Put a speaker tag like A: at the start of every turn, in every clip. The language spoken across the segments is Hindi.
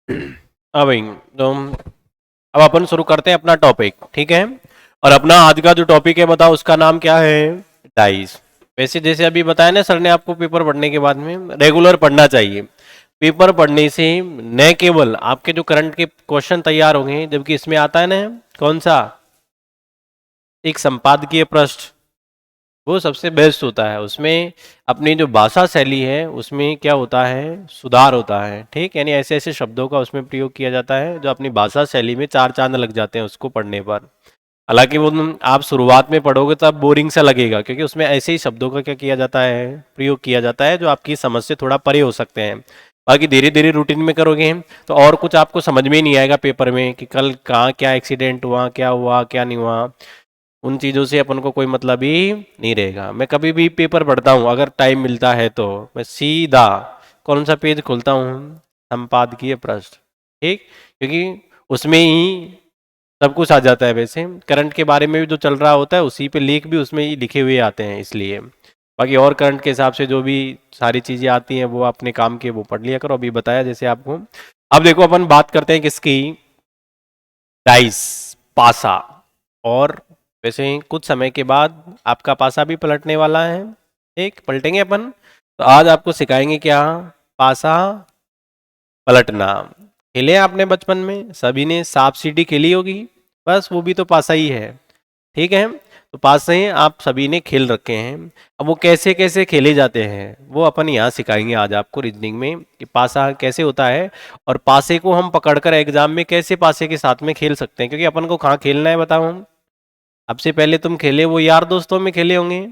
A: हाँ भाई, तो अब अपन शुरू करते हैं अपना टॉपिक, ठीक है। और अपना आज का जो टॉपिक है बताओ, उसका नाम क्या है? डाइस। वैसे जैसे अभी बताया ना सर ने आपको, पेपर पढ़ने के बाद में रेगुलर पढ़ना चाहिए। पेपर पढ़ने से न केवल आपके जो करंट के क्वेश्चन तैयार होंगे, जबकि इसमें आता है ना कौन सा, एक संपादकीय पृष्ठ, वो सबसे बेस्ट होता है। उसमें अपनी जो भाषा शैली है उसमें क्या होता है, सुधार होता है, ठीक। यानी ऐसे ऐसे शब्दों का उसमें प्रयोग किया जाता है जो अपनी भाषा शैली में चार चांद लग जाते हैं उसको पढ़ने पर। हालांकि वो आप शुरुआत में पढ़ोगे तो अब बोरिंग सा लगेगा, क्योंकि उसमें ऐसे ही शब्दों का क्या किया जाता है, प्रयोग किया जाता है जो आपकी समझ से थोड़ा परे हो सकते हैं। बाकी धीरे धीरे रूटीन में करोगे तो और कुछ आपको समझ में ही नहीं आएगा पेपर में, कि कल कहाँ क्या एक्सीडेंट हुआ क्या नहीं हुआ। उन चीज़ों से अपन को कोई मतलब ही नहीं रहेगा। मैं कभी भी पेपर पढ़ता हूँ, अगर टाइम मिलता है तो मैं सीधा कौन सा पेज खोलता हूँ, संपादकीय पृष्ठ, ठीक। क्योंकि उसमें ही सब कुछ आ जाता है। वैसे करंट के बारे में भी जो चल रहा होता है उसी पे लेख भी उसमें ही लिखे हुए आते हैं, इसलिए बाकी और करंट के हिसाब से जो भी सारी चीज़ें आती हैं वो अपने काम के वो पढ़ लिया करो। अभी बताया जैसे आपको। अब देखो अपन बात करते हैं किसकी, डाइस, पासा। और वैसे ही कुछ समय के बाद आपका पासा भी पलटने वाला है, ठीक, पलटेंगे अपन। तो आज आपको सिखाएंगे क्या, पासा पलटना। खेले हैं आपने बचपन में, सभी ने सांप सीढ़ी खेली होगी, बस वो भी तो पासा ही है, ठीक है। तो पासा ही आप सभी ने खेल रखे हैं। अब वो कैसे कैसे खेले जाते हैं वो अपन यहाँ सिखाएंगे आज आपको रीजनिंग में, कि पासा कैसे होता है। और पासे को हम पकड़कर एग्जाम में कैसे पासे के साथ में खेल सकते हैं, क्योंकि अपन को कहाँ खेलना है बताओ हम। अब से पहले तुम खेले वो यार दोस्तों में खेले होंगे,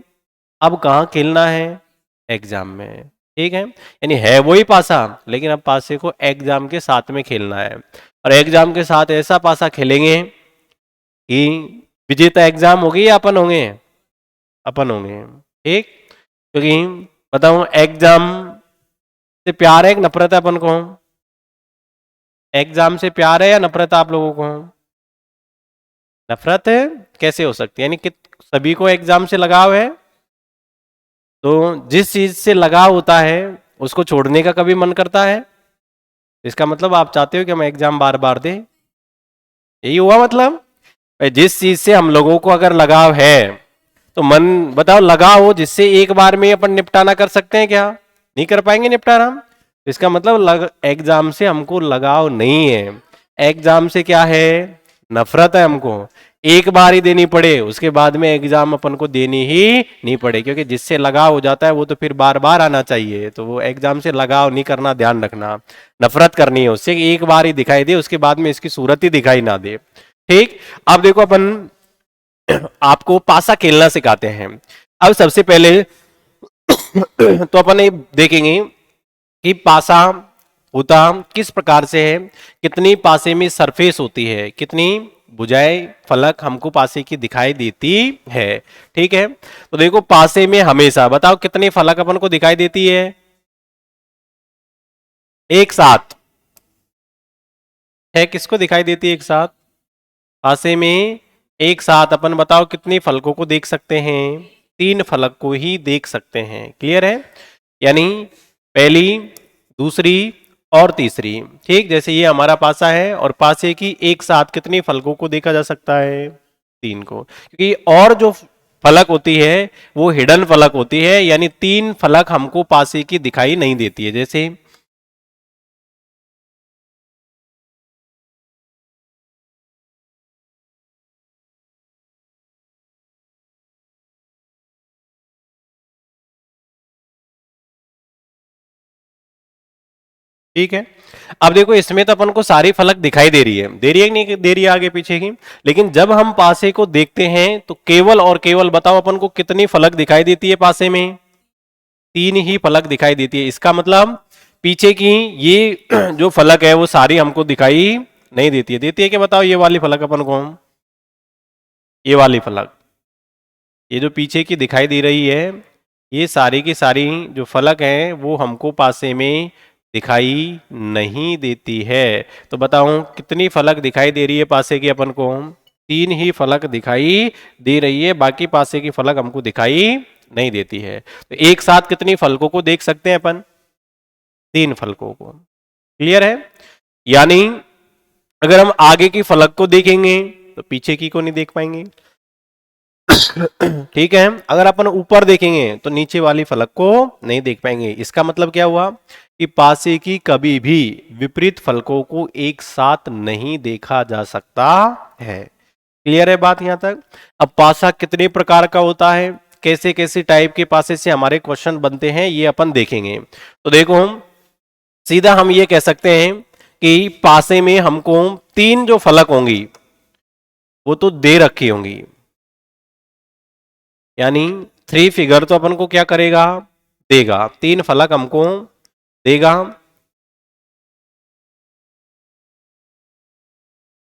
A: अब कहाँ खेलना है, एग्जाम में, ठीक है। यानी है वही पासा, लेकिन अब पासे को एग्जाम के साथ में खेलना है। और एग्जाम के साथ ऐसा पासा खेलेंगे कि विजेता एग्जाम होगी या अपन होंगे, अपन होंगे, ठीक। क्योंकि बताऊं, एग्जाम से प्यार है कि नफरत है अपन को, एग्जाम से प्यार है या नफरत है आप लोगों को? नफरत है। कैसे हो सकती है, यानी कि सभी को एग्जाम से लगाव है। तो जिस चीज से लगाव होता है उसको छोड़ने का कभी मन करता है? इसका मतलब आप चाहते हो कि हम एग्जाम बार बार दें, यही हुआ मतलब। जिस चीज से हम लोगों को अगर लगाव है तो मन, बताओ, लगाव हो जिससे एक बार में अपन निपटाना कर सकते हैं क्या? नहीं कर पाएंगे निपटाना हम। इसका मतलब एग्जाम से हमको लगाव नहीं है, एग्जाम से क्या है, नफरत है हमको। एक बार ही देनी पड़े उसके बाद में एग्जाम अपन को देनी ही नहीं पड़े, क्योंकि जिससे लगाव हो जाता है वो तो फिर बार बार आना चाहिए। तो वो एग्जाम से लगाव नहीं करना, ध्यान रखना। नफरत करनी है उससे, एक बार ही दिखाई दे उसके बाद में इसकी सूरत ही दिखाई ना दे, ठीक। अब देखो अपन आपको पासा खेलना सिखाते हैं। अब सबसे पहले तो अपन ये देखेंगे कि पासा होता किस प्रकार से है, कितनी पासे में सरफेस होती है, कितनी भुजाएं फलक हमको पासे की दिखाई देती है, ठीक है। तो देखो पासे में हमेशा बताओ कितनी फलक अपन को दिखाई देती है एक साथ, है किसको दिखाई देती है एक साथ? पासे में एक साथ अपन बताओ कितनी फलकों को देख सकते हैं? तीन फलक को ही देख सकते हैं, क्लियर है। यानी पहली, दूसरी और तीसरी, ठीक। जैसे ये हमारा पासा है और पासे की एक साथ कितनी फलकों को देखा जा सकता है? तीन को। क्योंकि और जो फलक होती है वो हिडन फलक होती है, यानी तीन फलक हमको पासे की दिखाई नहीं देती है। जैसे ठीक है। अब देखो इसमें तो अपन को सारी फलक दिखाई दे रही है, दे रही है कि नहीं दे रही है आगे पीछे की। लेकिन जब हम पासे को देखते हैं तो केवल और केवल बताओ अपन को कितनी फलक दिखाई देती है पासे में? तीन ही फलक दिखाई देती है। इसका मतलब पीछे की ये जो फलक है वो सारी हमको दिखाई नहीं देती है। देती है कि बताओ, ये वाली फलक अपन को, ये वाली फलक, ये जो पीछे की दिखाई दे रही है, ये सारी की सारी जो फलक हैं वो हमको पासे में दिखाई नहीं देती है। तो बताऊं कितनी फलक दिखाई दे रही है पासे की अपन को? तीन ही फलक दिखाई दे रही है, बाकी पासे की फलक हमको दिखाई नहीं देती है। तो एक साथ कितनी फलकों को देख सकते हैं अपन? तीन फलकों को, क्लियर है। यानी अगर हम आगे की फलक को देखेंगे तो पीछे की को नहीं देख पाएंगे। ठीक है, अगर अपन ऊपर देखेंगे तो नीचे वाली फलक को नहीं देख पाएंगे। इसका मतलब क्या हुआ कि पासे की कभी भी विपरीत फलकों को एक साथ नहीं देखा जा सकता है। क्लियर है बात यहां तक? अब पासा कितने प्रकार का होता है, कैसे कैसे टाइप के पासे से हमारे क्वेश्चन बनते हैं, ये अपन देखेंगे। तो देखो हम सीधा हम ये कह सकते हैं कि पासे में हमको तीन जो फलक होंगी वो तो दे रखी होंगी, यानी थ्री फिगर तो अपन को क्या करेगा, देगा। तीन फलक हमको देगा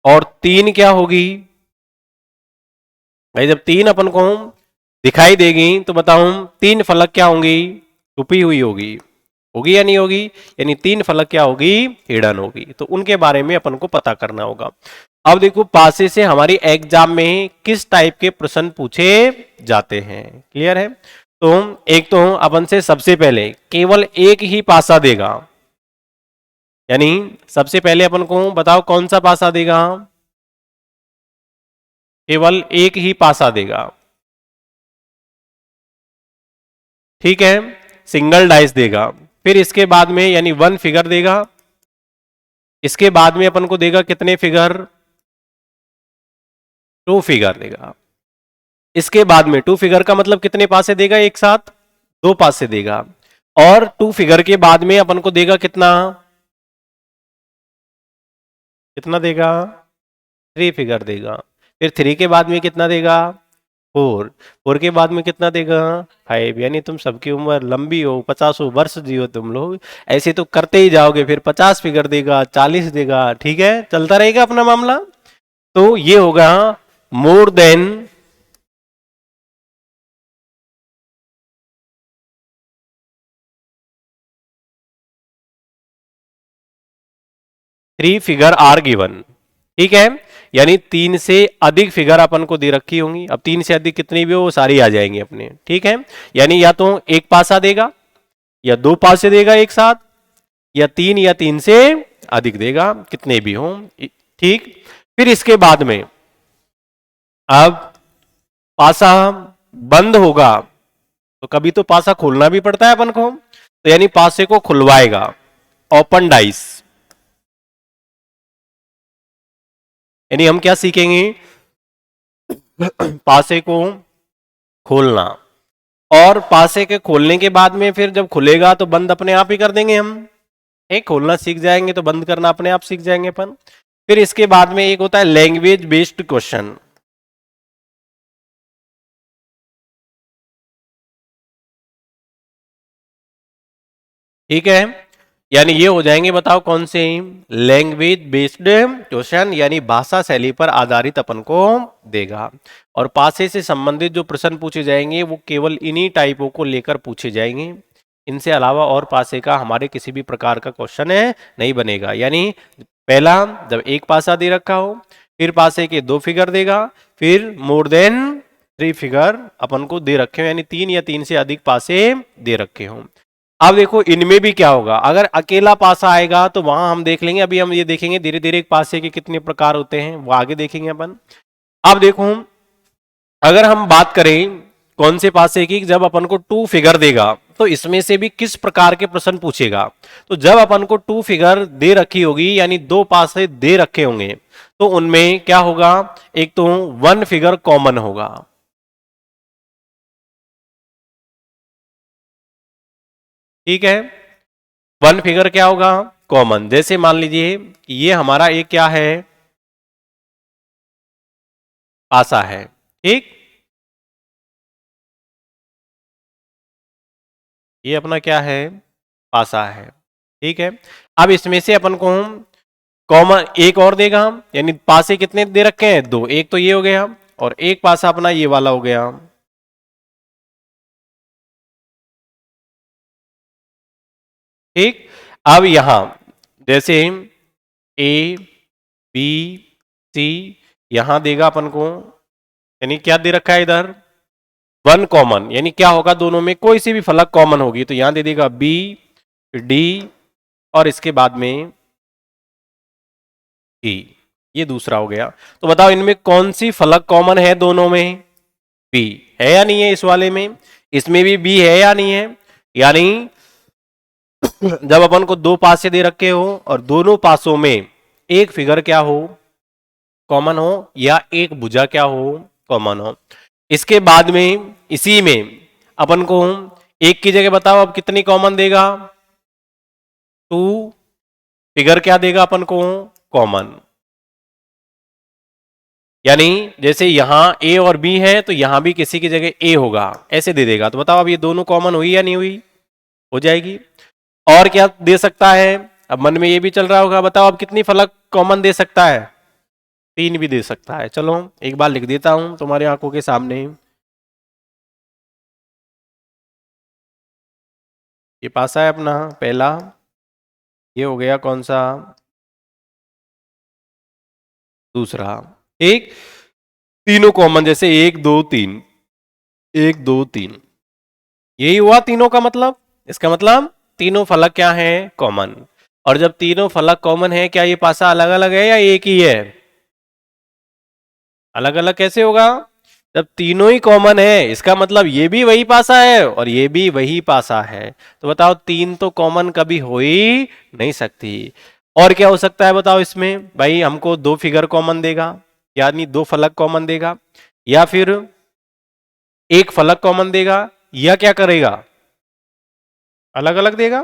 A: और तीन क्या होगी भाई, जब तीन अपन को दिखाई देगी तो बताऊं तीन फलक क्या होंगी, छुपी हुई होगी, होगी या नहीं होगी? यानी तीन फलक क्या होगी, हिडन होगी। तो उनके बारे में अपन को पता करना होगा। अब देखो पासे से हमारी एग्जाम में किस टाइप के प्रश्न पूछे जाते हैं, क्लियर है? तो एक तो अपन से सबसे पहले केवल एक ही पासा देगा, यानी सबसे पहले अपन को बताओ कौन सा पासा देगा, केवल एक ही पासा देगा। ठीक है, सिंगल डाइस देगा। फिर इसके बाद में यानी वन फिगर देगा। इसके बाद में अपन को देगा कितने फिगर, टू फिगर देगा। इसके बाद में टू फिगर का मतलब कितने पासे देगा, एक साथ दो पासे देगा। और टू फिगर के बाद में अपन को देगा कितना, कितना देगा, थ्री फिगर देगा। फिर थ्री के बाद में कितना देगा, फोर। फोर के बाद में कितना देगा, फाइव। यानी तुम सबकी उम्र लंबी हो, 50 वर्ष जियो तुम लोग, ऐसे तो करते ही जाओगे। फिर 50 फिगर देगा, 40 देगा, ठीक है, चलता रहेगा अपना मामला। तो ये होगा more than three figure are given. ठीक है, यानी तीन से अधिक फिगर अपन को दे रखी होंगी। अब तीन से अधिक कितनी भी हो वो सारी आ जाएंगी अपने। ठीक है, यानी या तो एक पासा देगा, या दो पासे देगा एक साथ, या तीन से अधिक देगा, कितने भी हो। ठीक, फिर इसके बाद में अब पासा बंद होगा तो कभी तो पासा खोलना भी पड़ता है अपन को, तो यानी पासे को खुलवाएगा, ओपन डाइस। यानी हम क्या सीखेंगे, पासे को खोलना। और पासे के खोलने के बाद में फिर जब खुलेगा तो बंद अपने आप ही कर देंगे हम। एक खोलना सीख जाएंगे तो बंद करना अपने आप सीख जाएंगे अपन। फिर इसके बाद में एक होता है लैंग्वेज बेस्ड क्वेश्चन। ठीक है, यानी ये हो जाएंगे, बताओ कौन से, लैंग्वेज बेस्ड क्वेश्चन, यानी भाषा शैली पर आधारित अपन को देगा। और पासे से संबंधित जो प्रश्न पूछे जाएंगे वो केवल इन्हीं टाइपों को लेकर पूछे जाएंगे। इनसे अलावा और पासे का हमारे किसी भी प्रकार का क्वेश्चन है नहीं बनेगा। यानी पहला जब एक पासा दे रखा हो, फिर पासे के दो फिगर देगा, फिर मोर देन थ्री फिगर अपन को दे रखे हो, यानी तीन या तीन से अधिक पासे दे रखे हों। अब देखो इनमें भी क्या होगा, अगर अकेला पासा आएगा तो वहां हम देख लेंगे। अभी हम ये देखेंगे धीरे धीरे एक पासे के कितने प्रकार होते हैं, वो आगे देखेंगे अपन। अब देखो अगर हम बात करें कौन से पासे की, जब अपन को टू फिगर देगा तो इसमें से भी किस प्रकार के प्रश्न पूछेगा। तो जब अपन को टू फिगर दे रखी होगी, यानी दो पासे दे रखे होंगे, तो उनमें क्या होगा, एक तो वन फिगर कॉमन होगा। ठीक है, वन फिगर क्या होगा, कॉमन। जैसे मान लीजिए ये हमारा एक क्या है, पासा है। ठीक, ये अपना क्या है, पासा है। ठीक है, अब इसमें से अपन को कॉमन एक और देगा, यानी पासे कितने दे रखे हैं, दो। एक तो ये हो गया और एक पासा अपना ये वाला हो गया। ठीक, अब यहां जैसे ए बी सी यहां देगा अपन को, यानी क्या दे रखा है इधर, वन कॉमन। यानी क्या होगा, दोनों में कोई सी भी फलक कॉमन होगी तो यहां दे देगा बी डी और इसके बाद में ई, ये दूसरा हो गया। तो बताओ इनमें कौन सी फलक कॉमन है दोनों में? बी है या नहीं है इस वाले में? इसमें भी बी है या नहीं है? यानी जब अपन को दो पासे दे रखे हो और दोनों पासों में एक फिगर क्या हो, कॉमन हो, या एक भुजा क्या हो, कॉमन हो। इसके बाद में इसी में अपन को एक की जगह बताओ अब कितनी कॉमन देगा? टू, फिगर क्या देगा अपन को? कॉमन। यानी जैसे यहां ए और बी है तो यहां भी किसी की जगह ए होगा, ऐसे दे देगा। तो बताओ अब ये दोनों कॉमन हुई या नहीं हुई? हो जाएगी। और क्या दे सकता है? अब मन में ये भी चल रहा होगा, बताओ अब कितनी फलक कॉमन दे सकता है? तीन भी दे सकता है। चलो एक बार लिख देता हूं तुम्हारी आंखों के सामने। ये पासा है अपना पहला, ये हो गया कौन सा? दूसरा। एक, तीनों कॉमन, जैसे एक दो तीन, एक दो तीन, यही हुआ तीनों का मतलब। इसका मतलब तीनों फलक क्या है? कॉमन। और जब तीनों फलक कॉमन है, क्या ये पासा अलग अलग है या एक ही है? अलग अलग कैसे होगा? जब तीनों ही कॉमन है इसका मतलब ये भी वही पासा है और ये भी वही पासा है। तो बताओ तीन तो कॉमन कभी हो ही नहीं सकती। और क्या हो सकता है बताओ इसमें? भाई हमको दो फिगर कॉमन देगा, यानी दो फलक कॉमन देगा, या फिर एक फलक कॉमन देगा, या क्या करेगा? अलग अलग देगा,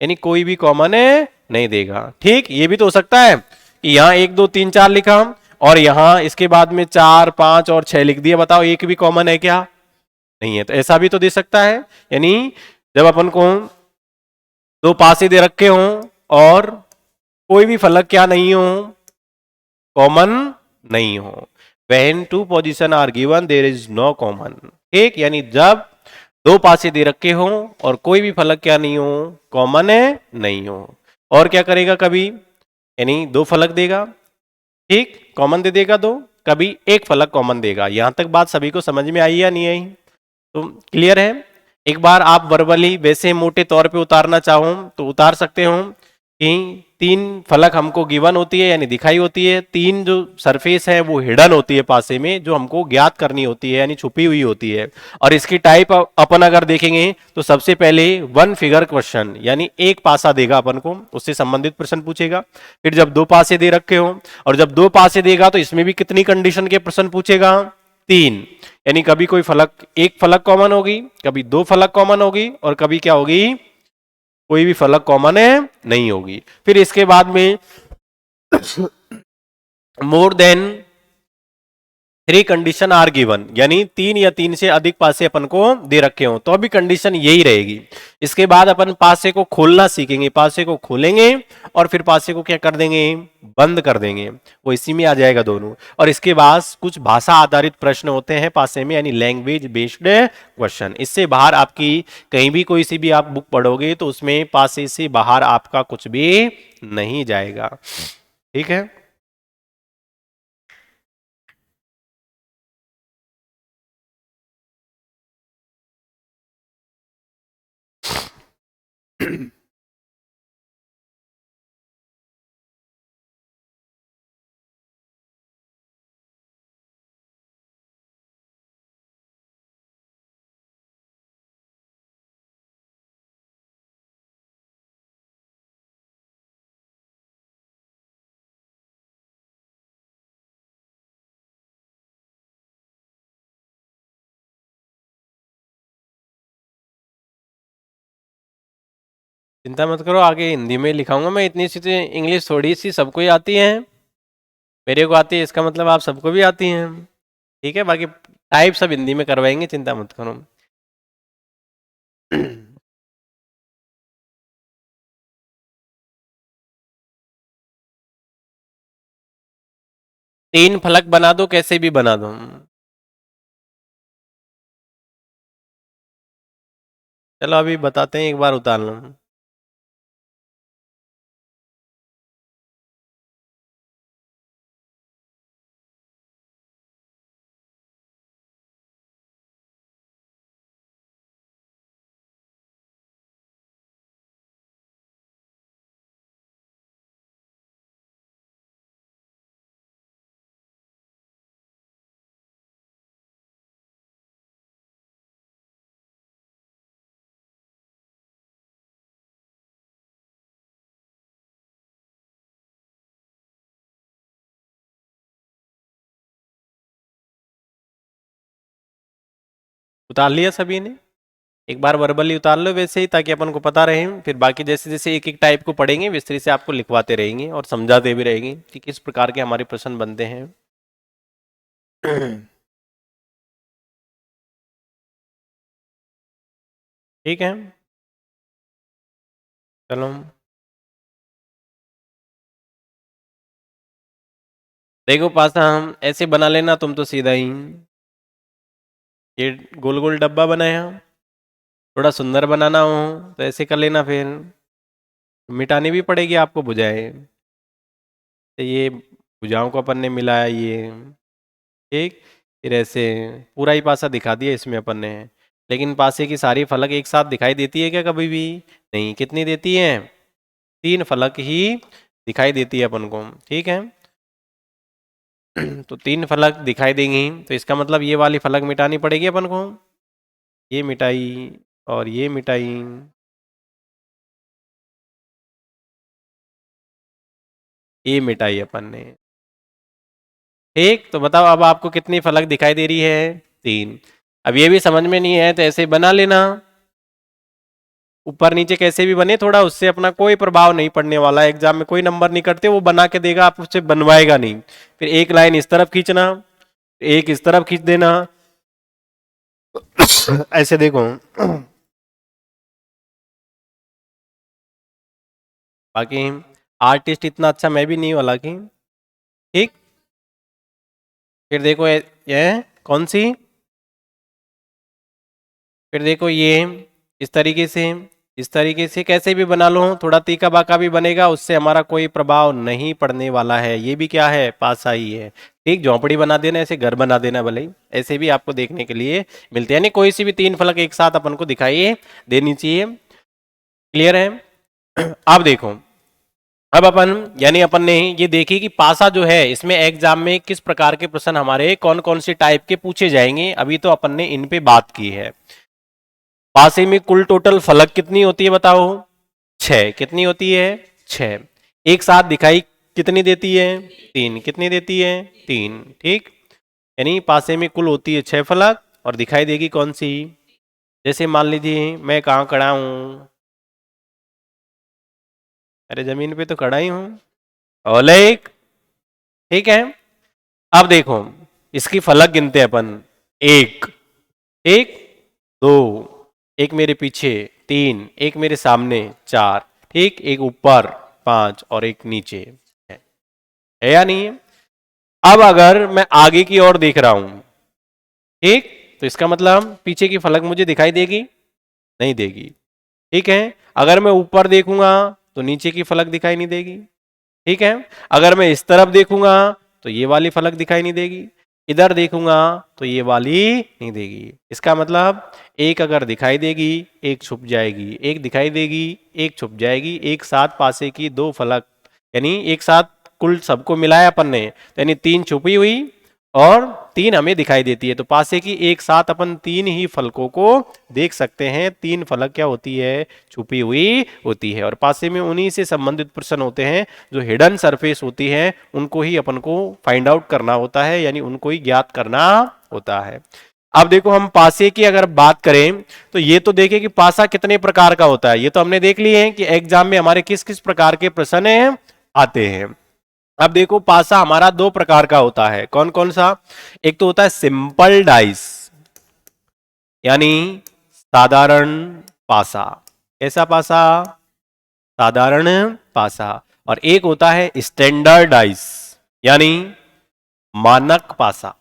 A: यानी कोई भी कॉमन नहीं देगा। ठीक, ये भी तो हो सकता है कि यहाँ एक दो तीन चार लिखा और यहाँ इसके बाद में चार पांच और छह लिख दिया, बताओ एक भी कॉमन है क्या? नहीं है। तो ऐसा भी तो दे सकता है। यानी जब अपन को दो पासे दे रखे हों और कोई भी फलक क्या नहीं हो, कॉमन नहीं हो, when two position are given there is no common। ठीक, यानी जब दो पासे दे रखे हो और कोई भी फलक क्या नहीं हो, कॉमन है नहीं हो। और क्या करेगा कभी? यानी दो फलक देगा, ठीक, कॉमन दे देगा दो, कभी एक फलक कॉमन देगा। यहां तक बात सभी को समझ में आई या नहीं आई? तो क्लियर है? एक बार आप वर्बली वैसे मोटे तौर पे उतारना चाहो तो उतार सकते हो कि तीन फलक हमको गिवन होती है, यानी दिखाई होती है। तीन जो सरफेस है वो हिडन होती है पासे में, जो हमको ज्ञात करनी होती है, यानी छुपी हुई होती है। और इसकी टाइप अपन अगर देखेंगे तो सबसे पहले वन फिगर क्वेश्चन, यानी एक पासा देगा अपन को, उससे संबंधित प्रश्न पूछेगा। फिर जब दो पासे दे रखे हो और जब दो पासे देगा तो इसमें भी कितनी कंडीशन के प्रश्न पूछेगा? तीन। यानी कभी कोई फलक, एक फलक कॉमन होगी, कभी दो फलक कॉमन होगी, और कभी क्या होगी? कोई भी फलक कॉमन है नहीं होगी। फिर इसके बाद में more than three condition are given, यानी तीन या तीन से अधिक पासे अपन को दे रखे हो तो अभी कंडीशन यही रहेगी। इसके बाद अपन पासे को खोलना सीखेंगे, पासे को खोलेंगे और फिर पासे को क्या कर देंगे? बंद कर देंगे। वो इसी में आ जाएगा दोनों। और इसके बाद कुछ भाषा आधारित प्रश्न होते हैं पासे में, यानी लैंग्वेज बेस्ड क्वेश्चन। इससे बाहर आपकी कहीं भी कोई सी भी आप बुक पढ़ोगे तो उसमें पासे से बाहर आपका कुछ भी नहीं जाएगा। ठीक है? चिंता मत करो, आगे हिंदी में लिखाऊंगा मैं। इतनी सी तो इंग्लिश थोड़ी सी सबको ही आती है, मेरे को आती है इसका मतलब आप सबको भी आती हैं। ठीक है, बाकी टाइप सब हिंदी में करवाएंगे, चिंता मत करो। तीन फलक बना दो, कैसे भी बना दो। चलो अभी बताते हैं, एक बार उतार लो। उतार लिया सभी ने? एक बार वर्बली उतार लो वैसे ही, ताकि अपन को पता रहे, फिर बाकी जैसे जैसे एक एक टाइप को पढ़ेंगे विस्तृत से आपको लिखवाते रहेंगे और समझाते भी रहेंगे कि किस प्रकार के हमारे प्रश्न बनते हैं। ठीक है, चलो देखो पासा, हम ऐसे बना लेना तुम तो सीधा ही, ये गोल गोल डब्बा बनाया, थोड़ा सुंदर बनाना हो तो ऐसे कर लेना, फिर मिटानी भी पड़ेगी आपको भुजाएं। तो ये भुजाओं को अपन ने मिलाया, ये ठीक, फिर ऐसे पूरा ही पासा दिखा दिया इसमें अपन ने। लेकिन पासे की सारी फलक एक साथ दिखाई देती है क्या कभी भी? नहीं, कितनी देती है? 3 फलक ही दिखाई देती है अपन को, ठीक है। तो 3 फलक दिखाई देंगी, तो इसका मतलब ये वाली फलक मिटानी पड़ेगी अपन को। ये मिटाई और ये मिटाई, ये मिटाई अपन ने, ठीक। तो बताओ अब आपको कितनी फलक दिखाई दे रही है? 3। अब ये भी समझ में नहीं है तो ऐसे बना लेना, ऊपर नीचे कैसे भी बने, थोड़ा उससे अपना कोई प्रभाव नहीं पड़ने वाला है, एग्जाम में कोई नंबर नहीं करते, वो बना के देगा, आप उससे बनवाएगा नहीं। फिर एक लाइन इस तरफ खींचना, एक इस तरफ खींच देना, ऐसे देखो। बाकी आर्टिस्ट इतना अच्छा मैं भी नहीं हूं हालांकि, ठीक। फिर देखो ये कौन सी, फिर देखो ये इस तरीके से, इस तरीके से कैसे भी बना लो, थोड़ा तीखा बाका भी बनेगा, उससे हमारा कोई प्रभाव नहीं पड़ने वाला है। ये भी क्या है? पासा ही है, ठीक। झोंपड़ी बना देना, ऐसे घर बना देना, भले ही ऐसे भी आपको देखने के लिए मिलते हैं। यानी कोई सी भी 3 फलक एक साथ अपन को दिखाई देनी चाहिए, क्लियर है? अब देखो, अब अपन यानी अपन ने ये देखी कि पासा जो है इसमें एग्जाम में किस प्रकार के प्रश्न हमारे कौन कौन से टाइप के पूछे जाएंगे, अभी तो अपन ने इन पे बात की है। पासे में कुल टोटल फलक कितनी होती है बताओ? 6। कितनी होती है? 6। एक साथ दिखाई कितनी देती है? 3। कितनी देती है? 3, ठीक। यानी पासे में कुल होती है 6 फलक, और दिखाई देगी कौन सी? जैसे मान लीजिए मैं कहाँ खड़ा हूं, अरे जमीन पे तो खड़ा ही हूं, ओलेक, ठीक है। अब देखो इसकी फलक गिनते हैं अपन, 1, एक, 2, एक मेरे पीछे 3, एक मेरे सामने 4, ठीक, एक ऊपर 5 और एक नीचे है या नहीं है? अब अगर मैं आगे की ओर देख रहा हूं, ठीक, तो इसका मतलब पीछे की फलक मुझे दिखाई देगी? नहीं देगी, ठीक है। अगर मैं ऊपर देखूंगा तो नीचे की फलक दिखाई नहीं देगी, ठीक है। अगर मैं इस तरफ देखूंगा तो ये वाली फलक दिखाई नहीं देगी, इधर देखूंगा तो ये वाली नहीं देगी। इसका मतलब एक अगर दिखाई देगी एक छुप जाएगी, एक दिखाई देगी एक छुप जाएगी, एक साथ पासे की 2 फलक, यानी एक साथ कुल सबको मिलाया अपन ने, तो यानी 3 छुपी हुई और 3 हमें दिखाई देती है। तो पासे की एक साथ अपन 3 ही फलकों को देख सकते हैं। 3 फलक क्या होती है? छुपी हुई होती है। और पासे में उन्हीं से संबंधित प्रश्न होते हैं जो हिडन सरफेस होती है, उनको ही अपन को फाइंड आउट करना होता है, यानी उनको ही ज्ञात करना होता है। अब देखो हम पासे की अगर बात करें तो ये तो देखें कि पासा कितने प्रकार का होता है, ये तो हमने देख लिए हैं कि एग्जाम में हमारे किस किस प्रकार के प्रश्न आते हैं। अब देखो पासा हमारा 2 प्रकार का होता है, कौन कौन सा? एक तो होता है सिंपल डाइस, यानी साधारण पासा। ऐसा पासा? साधारण पासा। और एक होता है स्टैंडर्ड डाइस, यानी मानक पासा।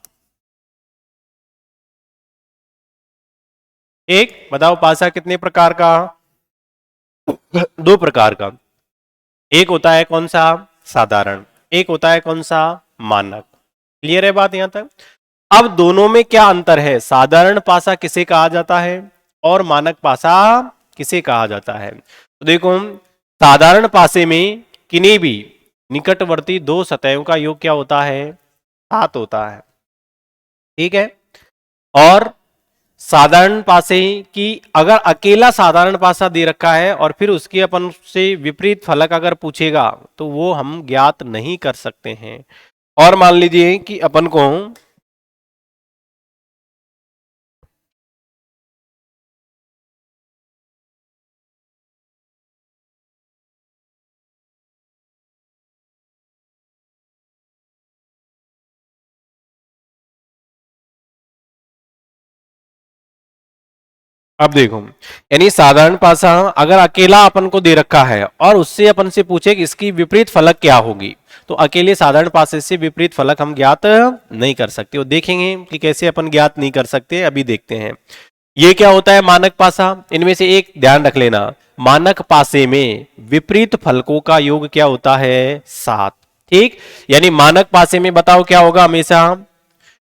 A: एक बताओ पासा कितने प्रकार का? 2 प्रकार का। एक होता है कौन सा? साधारण। एक होता है कौन सा? मानक। क्लियर है बात यहां तक? अब दोनों में क्या अंतर है? साधारण पासा किसे कहा जाता है और मानक पासा किसे कहा जाता है? तो देखो साधारण पासे में किन्हीं भी निकटवर्ती 2 सतहों का योग क्या होता है? 7 होता है, ठीक है। और साधारण पासे की अगर अकेला साधारण पासा दे रखा है और फिर उसके अपन से विपरीत फलक अगर पूछेगा तो वो हम ज्ञात नहीं कर सकते हैं। और मान लीजिए कि अपन को अब देखो, यानी साधारण पासा अगर अकेला अपन को दे रखा है और उससे अपन से पूछे कि इसकी विपरीत फलक क्या होगी, तो अकेले साधारण पासे से विपरीत फलक हम ज्ञात नहीं कर सकते। और देखेंगे कि कैसे अपन ज्ञात नहीं कर सकते, अभी देखते हैं। ये क्या होता है मानक पासा, इनमें से एक ध्यान रख लेना, मानक पासे में विपरीत फलकों का योग क्या होता है, 7। ठीक, यानी मानक पासे में बताओ क्या होगा, हमेशा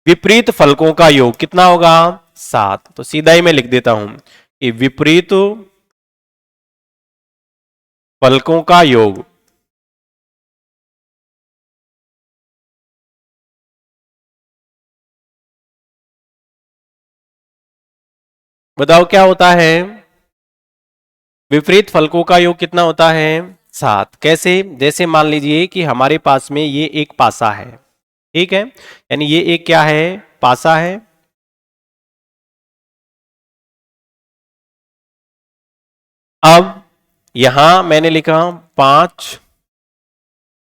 A: विपरीत फलकों का योग कितना होगा, 7। तो सीधा ही मैं लिख देता हूं कि विपरीत फलकों का योग बताओ क्या होता है, विपरीत फलकों का योग कितना होता है, 7। कैसे, जैसे मान लीजिए कि हमारे पास में ये एक पासा है, ठीक है, यानी ये एक क्या है, पासा है। अब यहां मैंने लिखा 5,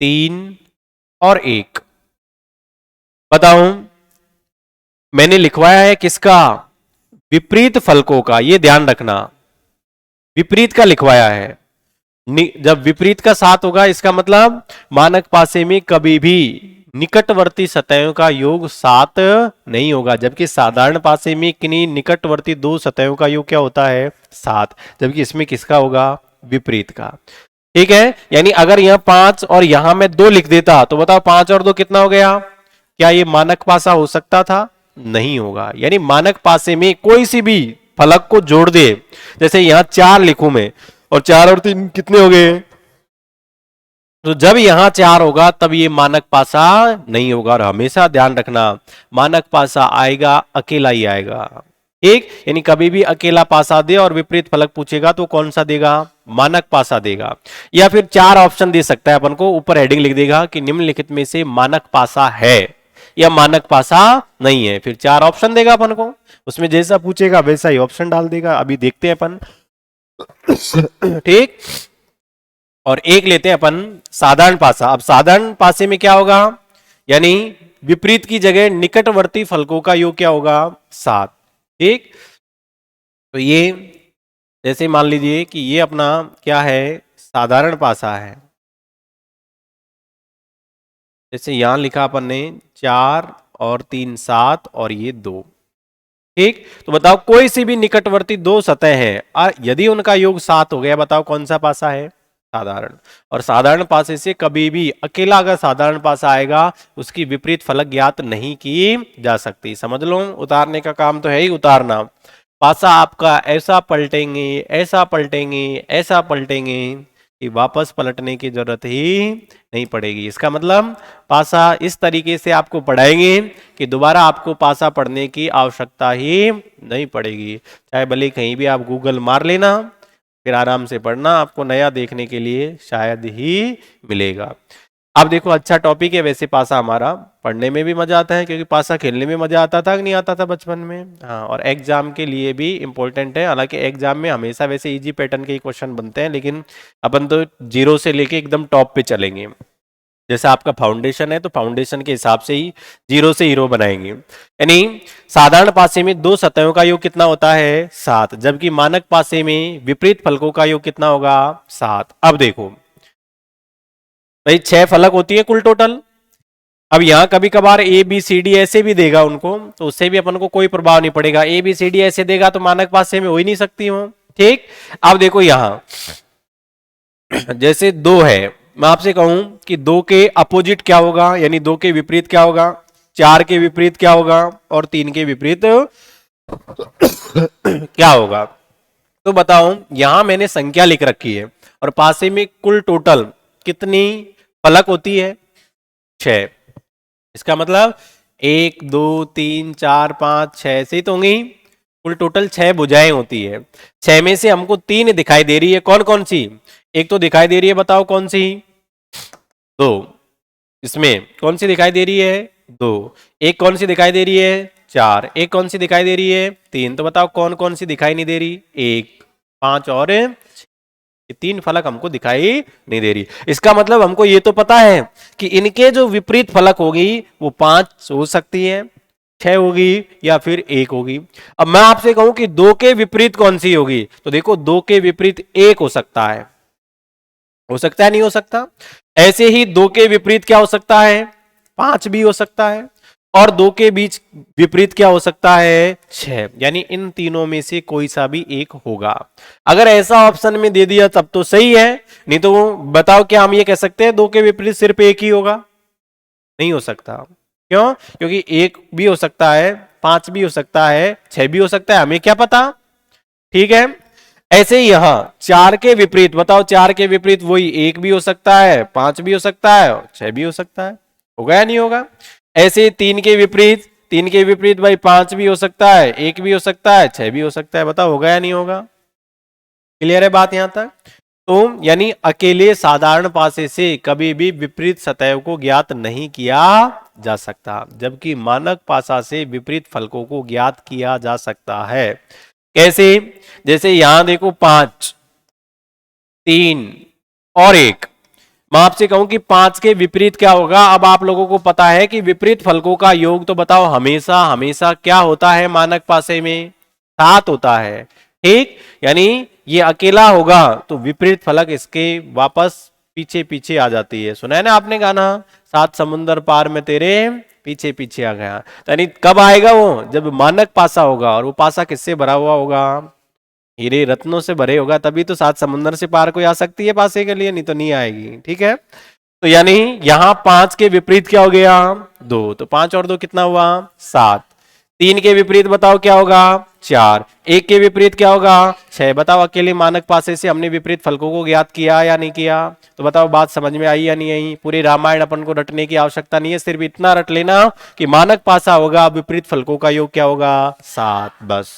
A: 3 और 1। बताओ, मैंने लिखवाया है किसका, विपरीत फलकों का, ये ध्यान रखना, विपरीत का लिखवाया है। जब विपरीत का 7 होगा, इसका मतलब मानक पासे में कभी भी निकटवर्ती सतहों का योग 7 नहीं होगा, जबकि साधारण पासे में किन्हीं निकटवर्ती दो सतहों का योग क्या होता है, 7, जबकि इसमें किसका होगा, विपरीत का। ठीक है, यानी अगर यहां 5 और यहां मैं 2 लिख देता, तो बताओ 5 और 2 कितना हो गया, क्या ये मानक पासा हो सकता था, नहीं होगा। यानी मानक पासे में कोई सी भी फलक को जोड़ दे, जैसे यहां 4 लिखूं मैं, और 4 और 3 कितने हो गए, तो जब यहां 4 होगा तब ये मानक पासा नहीं होगा। और हमेशा ध्यान रखना, मानक पासा आएगा अकेला ही आएगा। ठीक, यानी कभी भी अकेला पासा दे और विपरीत फलक पूछेगा तो कौन सा देगा, मानक पासा देगा। या फिर 4 ऑप्शन दे सकता है अपन को, ऊपर हेडिंग लिख देगा कि निम्नलिखित में से मानक पासा है या मानक पासा नहीं है, फिर 4 ऑप्शन देगा अपन को, उसमें जैसा पूछेगा वैसा ही ऑप्शन डाल देगा। अभी देखते हैं अपन। ठीक, और एक लेते हैं अपन साधारण पासा। अब साधारण पासे में क्या होगा, यानी विपरीत की जगह निकटवर्ती फलकों का योग क्या होगा, 7। ठीक, तो ये जैसे मान लीजिए कि ये अपना क्या है, साधारण पासा है। जैसे यहां लिखा अपन ने 4 और 3 7 और ये 2। ठीक, तो बताओ कोई सी भी निकटवर्ती दो सतह है और यदि उनका योग 7 हो गया, बताओ कौन सा पासा है, साधारण। और साधारण पासे से कभी भी अकेला अगर साधारण पासा आएगा, उसकी विपरीत फलक ज्ञात नहीं की जा सकती। समझ लो, उतारने का काम तो है ही उतारना। पासा आपका ऐसा पलटेंगे, ऐसा पलटेंगे, ऐसा पलटेंगे कि वापस पलटने की जरूरत ही नहीं पड़ेगी। इसका मतलब पासा इस तरीके से आपको पढ़ाएंगे कि दोबारा आपको पासा पढ़ने की आवश्यकता ही नहीं पड़ेगी। चाहे भले कहीं भी आप गूगल मार लेना, फिर आराम से पढ़ना, आपको नया देखने के लिए शायद ही मिलेगा। अब देखो, अच्छा टॉपिक है वैसे पासा, हमारा पढ़ने में भी मजा आता है, क्योंकि पासा खेलने में मजा आता था कि नहीं आता था बचपन में। हाँ, और एग्जाम के लिए भी इंपॉर्टेंट है। हालांकि एग्जाम में हमेशा वैसे इजी पैटर्न के ही क्वेश्चन बनते हैं, लेकिन अपन तो जीरो से लेके एकदम टॉप पे चलेंगे। जैसा आपका फाउंडेशन है तो फाउंडेशन के हिसाब से ही जीरो से हीरो बनाएंगे। यानी साधारण पासे में दो सतहों का योग कितना होता है, 7, जबकि मानक पासे में विपरीत फलकों का योग कितना होगा, 7। अब देखो भाई, 6 फलक होती है कुल टोटल। अब यहां कभी कभार ए बी सी डी ऐसे भी देगा उनको, तो उससे भी अपन को कोई प्रभाव नहीं पड़ेगा। ए बी सी डी ऐसे देगा तो मानक पासे में हो ही नहीं सकती हो। ठीक, अब देखो यहां जैसे 2 है, मैं आपसे कहूं कि 2 के अपोजिट क्या होगा, यानी 2 के विपरीत क्या होगा, 4 के विपरीत क्या होगा और 3 के विपरीत क्या होगा। तो बताओ, यहां मैंने संख्या लिख रखी है और पासे में कुल टोटल कितनी फलक होती है, 6। इसका मतलब 1 2 3 4 5 6 से ही तो होंगी, कुल टोटल 6 भुजाएं होती है। 6 में से हमको 3 दिखाई दे रही है, कौन कौन सी, एक तो दिखाई दे रही है, बताओ कौन सी, 2। इसमें कौन सी दिखाई दे रही है, 2। एक कौन सी दिखाई दे रही है, 4। एक कौन सी दिखाई दे रही है, 3। तो बताओ कौन कौन सी दिखाई नहीं दे रही, 1 5 और 6। ये 3 फलक हमको दिखाई नहीं दे रही। इसका मतलब हमको ये तो पता है कि इनके जो विपरीत फलक होगी वो 5 हो सकती है, 6 होगी या फिर 1 होगी। अब मैं आपसे कहूं कि 2 के विपरीत कौन सी होगी, तो देखो 2 के विपरीत 1 हो सकता है, हो सकता है नहीं हो सकता। ऐसे ही 2 के विपरीत क्या हो सकता है, 5 भी हो सकता है, और 2 के बीच विपरीत क्या हो सकता है, 6। यानी इन तीनों में से कोई सा भी एक होगा। अगर ऐसा ऑप्शन में दे दिया तब तो सही है, नहीं तो बताओ क्या हम ये कह सकते हैं 2 के विपरीत सिर्फ एक ही होगा, नहीं हो सकता। क्यों, क्योंकि 1 भी हो सकता है, 5 भी हो सकता है, 6 भी हो सकता है, हमें क्या पता। ठीक है, ऐसे ही यहां 4 के विपरीत बताओ, 4 के विपरीत वही 1 भी हो सकता है, 5 भी हो सकता है और 6 भी हो सकता है, होगा या नहीं होगा। ऐसे 3 के विपरीत, 3 के विपरीत भाई 5 भी हो सकता है, 1 भी हो सकता है, 6 भी हो सकता है, बताओ होगा या नहीं होगा। क्लियर है बात यहां तक। तो यानी अकेले साधारण पासे से कभी भी विपरीत सतह को ज्ञात नहीं किया जा सकता, जबकि मानक पासा से विपरीत फलकों को ज्ञात किया जा सकता है। कैसे, जैसे यहां देखो 5, 3 और 1, मैं आपसे कहूं कि 5 के विपरीत क्या होगा। अब आप लोगों को पता है कि विपरीत फलकों का योग तो बताओ हमेशा हमेशा क्या होता है, मानक पासे में 7 होता है। ठीक, यानी ये अकेला होगा तो विपरीत फलक इसके वापस पीछे पीछे आ जाती है। सुना है ना आपने गाना, 7 समुंदर पार में तेरे पीछे पीछे आ गया। यानी कब आएगा वो, जब मानक पासा होगा, और वो पासा किससे भरा हुआ होगा, हीरे रत्नों से भरे होगा, तभी तो 7 समुंदर से पार कोई आ सकती है पासे के लिए, नहीं तो नहीं आएगी। ठीक है, तो यानी यहां 5 के विपरीत क्या हो गया, 2, तो 5 और 2 कितना हुआ, 7। 3 के विपरीत बताओ क्या होगा, 4। 1 के विपरीत क्या होगा, 6। बताओ अकेले मानक पासे से हमने विपरीत फलकों को ज्ञात किया या नहीं किया। तो बताओ बात समझ में आई या नहीं आई। पूरी रामायण अपन को रटने की आवश्यकता नहीं है, सिर्फ इतना रट लेना कि मानक पासा होगा, विपरीत फलकों का योग क्या होगा, 7, बस।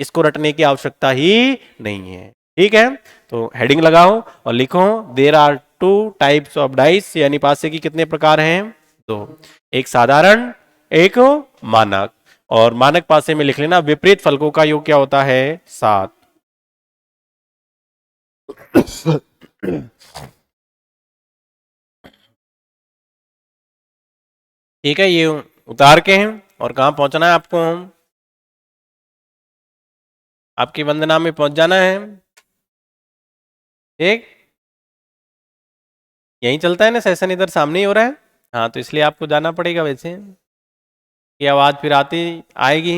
A: इसको रटने की आवश्यकता ही नहीं है। ठीक है, तो हेडिंग लगाओ और लिखो there are 2 types of dice, यानी पासे की कितने प्रकार हैं, 2, एक साधारण एक मानक। और मानक पासे में लिख लेना विपरीत फलकों का योग क्या होता है, 7। ठीक है, ये उतार के हैं और कहां पहुंचना है आपको, आपकी वंदना में पहुंच जाना है। ठीक, यहीं चलता है ना सेशन, इधर सामने ही हो रहा है। हाँ, तो इसलिए आपको जाना पड़ेगा, वैसे ये आवाज फिर आती आएगी।